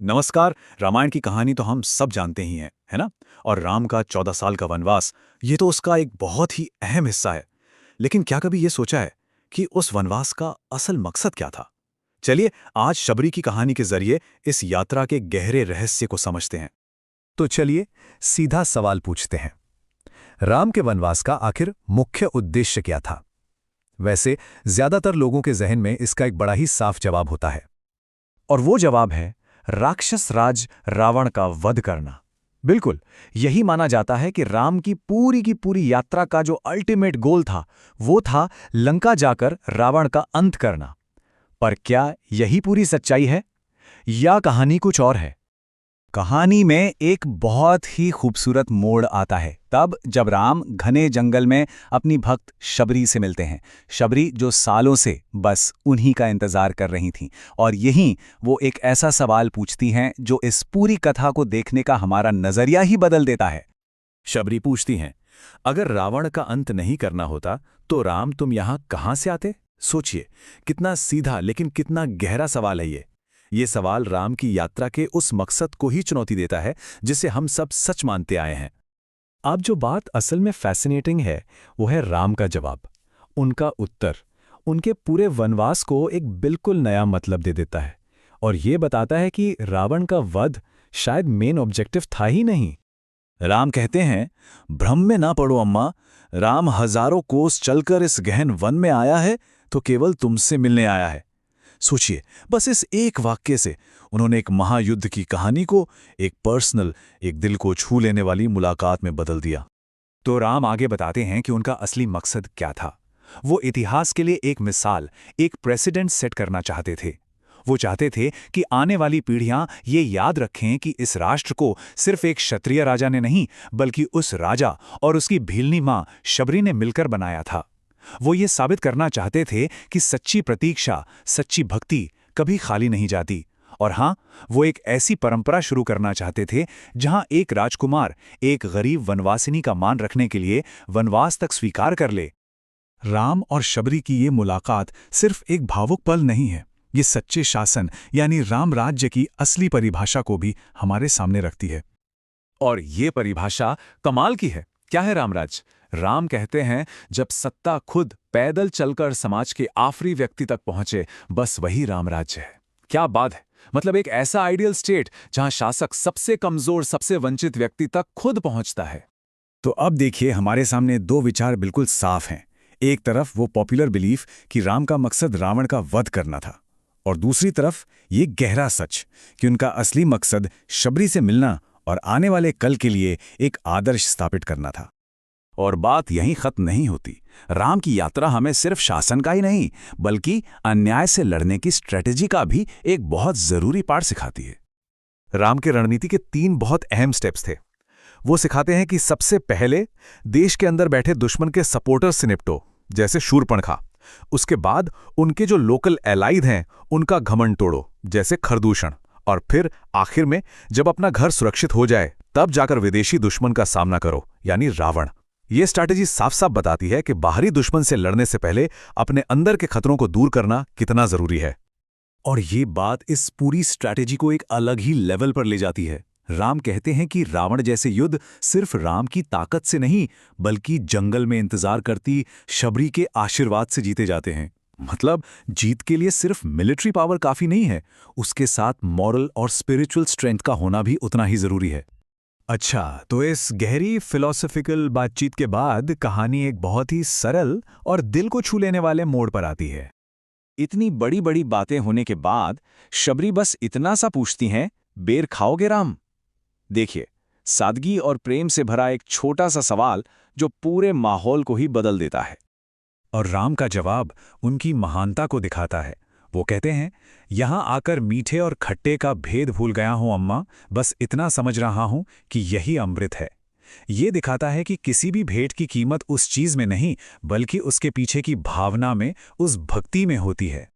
नमस्कार। रामायण की कहानी तो हम सब जानते ही हैं, है ना? और राम का 14 साल का वनवास, ये तो उसका एक बहुत ही अहम हिस्सा है। लेकिन क्या कभी ये सोचा है कि उस वनवास का असल मकसद क्या था? चलिए, आज शबरी की कहानी के जरिए इस यात्रा के गहरे रहस्य को समझते हैं। तो चलिए सीधा सवाल पूछते हैं। राम के वनवास का आखिर मुख्य उद्देश्य क्या था? वैसे ज्यादातर लोगों के जहन में इसका एक बड़ा ही साफ जवाब होता है। और वो जवाब है राक्षस राज रावण का वध करना। बिल्कुल, यही माना जाता है कि राम की पूरी यात्रा का जो अल्टीमेट गोल था, वो था लंका जाकर रावण का अंत करना। पर क्या यही पूरी सच्चाई है या कहानी कुछ और है? कहानी में एक बहुत ही खूबसूरत मोड़ आता है तब जब राम घने जंगल में अपनी भक्त शबरी से मिलते हैं। शबरी जो सालों से बस उन्हीं का इंतजार कर रही थीं, और यहीं वो एक ऐसा सवाल पूछती हैं जो इस पूरी कथा को देखने का हमारा नजरिया ही बदल देता है। शबरी पूछती हैं, अगर रावण का अंत नहीं करना होता तो राम तुम यहाँ कहाँ से आते? सोचिए, कितना सीधा लेकिन कितना गहरा सवाल है ये सवाल राम की यात्रा के उस मकसद को ही चुनौती देता है जिसे हम सब सच मानते आए हैं। अब जो बात असल में फैसिनेटिंग है वो है राम का जवाब। उनका उत्तर उनके पूरे वनवास को एक बिल्कुल नया मतलब दे देता है, और ये बताता है कि रावण का वध शायद मेन ऑब्जेक्टिव था ही नहीं। राम कहते हैं, भ्रम में ना पड़ो अम्मा, राम हजारों कोस चलकर इस गहन वन में आया है तो केवल तुमसे मिलने आया है। सोचिए, बस इस एक वाक्य से उन्होंने एक महायुद्ध की कहानी को एक पर्सनल, एक दिल को छू लेने वाली मुलाकात में बदल दिया। तो राम आगे बताते हैं कि उनका असली मकसद क्या था। वो इतिहास के लिए एक मिसाल, एक प्रेसिडेंट सेट करना चाहते थे। वो चाहते थे कि आने वाली पीढ़ियां ये याद रखें कि इस राष्ट्र को सिर्फ एक क्षत्रिय राजा ने नहीं, बल्कि उस राजा और उसकी भीलनी मां शबरी ने मिलकर बनाया था। वो ये साबित करना चाहते थे कि सच्ची प्रतीक्षा, सच्ची भक्ति कभी खाली नहीं जाती। और हां, वो एक ऐसी परंपरा शुरू करना चाहते थे जहां एक राजकुमार एक गरीब वनवासिनी का मान रखने के लिए वनवास तक स्वीकार कर ले। राम और शबरी की ये मुलाकात सिर्फ एक भावुक पल नहीं है, ये सच्चे शासन यानी राम राज्य की असली परिभाषा को भी हमारे सामने रखती है। और ये परिभाषा कमाल की है। क्या है रामराज? राम कहते हैं, जब सत्ता खुद पैदल चलकर समाज के आखिरी व्यक्ति तक पहुंचे, बस वही रामराज्य है। क्या बात है! मतलब एक ऐसा आइडियल स्टेट जहां शासक सबसे कमजोर, सबसे वंचित व्यक्ति तक खुद पहुंचता है। तो अब देखिए, हमारे सामने दो विचार बिल्कुल साफ हैं। एक तरफ वो पॉपुलर बिलीफ कि राम का मकसद रावण का वध करना था, और दूसरी तरफ ये गहरा सच कि उनका असली मकसद शबरी से मिलना और आने वाले कल के लिए एक आदर्श स्थापित करना था। और बात यहीं खत्म नहीं होती। राम की यात्रा हमें सिर्फ शासन का ही नहीं, बल्कि अन्याय से लड़ने की स्ट्रेटेजी का भी एक बहुत जरूरी पाठ सिखाती है। राम के रणनीति के 3 बहुत अहम स्टेप्स थे। वो सिखाते हैं कि सबसे पहले देश के अंदर बैठे दुश्मन के सपोर्टर्स से निपटो, जैसे शूरपणखा। उसके बाद उनके जो लोकल एलाइड हैं उनका घमंड तोड़ो, जैसे खरदूषण। और फिर आखिर में जब अपना घर सुरक्षित हो जाए तब जाकर विदेशी दुश्मन का सामना करो, यानी रावण। ये स्ट्रैटेजी साफ साफ बताती है कि बाहरी दुश्मन से लड़ने से पहले अपने अंदर के खतरों को दूर करना कितना जरूरी है। और ये बात इस पूरी स्ट्रैटेजी को एक अलग ही लेवल पर ले जाती है। राम कहते हैं कि रावण जैसे युद्ध सिर्फ राम की ताकत से नहीं, बल्कि जंगल में इंतजार करती शबरी के आशीर्वाद से जीते जाते हैं। मतलब जीत के लिए सिर्फ मिलिट्री पावर काफी नहीं है, उसके साथ मॉरल और स्पिरिचुअल स्ट्रेंथ का होना भी उतना ही जरूरी है। अच्छा, तो इस गहरी फिलॉसफिकल बातचीत के बाद कहानी एक बहुत ही सरल और दिल को छू लेने वाले मोड़ पर आती है। इतनी बड़ी बड़ी बातें होने के बाद शबरी बस इतना सा पूछती हैं, बेर खाओगे राम? देखिए, सादगी और प्रेम से भरा एक छोटा सा सवाल जो पूरे माहौल को ही बदल देता है। और राम का जवाब उनकी महानता को दिखाता है। वो कहते हैं, यहां आकर मीठे और खट्टे का भेद भूल गया हूं अम्मा, बस इतना समझ रहा हूं कि यही अमृत है। ये दिखाता है कि किसी भी भेंट की कीमत उस चीज में नहीं, बल्कि उसके पीछे की भावना में, उस भक्ति में होती है।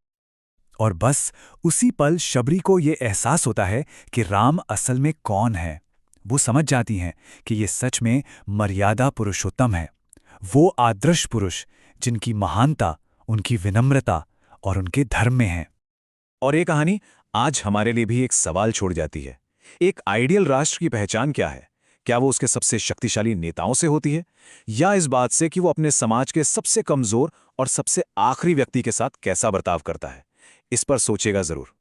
और बस उसी पल शबरी को ये एहसास होता है कि राम असल में कौन है। वो समझ जाती हैं कि ये सच में मर्यादा पुरुषोत्तम है, वो आदर्श पुरुष जिनकी महानता उनकी विनम्रता और उनके धर्म में है। और ये कहानी आज हमारे लिए भी एक सवाल छोड़ जाती है। एक आइडियल राष्ट्र की पहचान क्या है? क्या वो उसके सबसे शक्तिशाली नेताओं से होती है, या इस बात से कि वो अपने समाज के सबसे कमजोर और सबसे आखिरी व्यक्ति के साथ कैसा बर्ताव करता है? इस पर सोचेगा जरूर।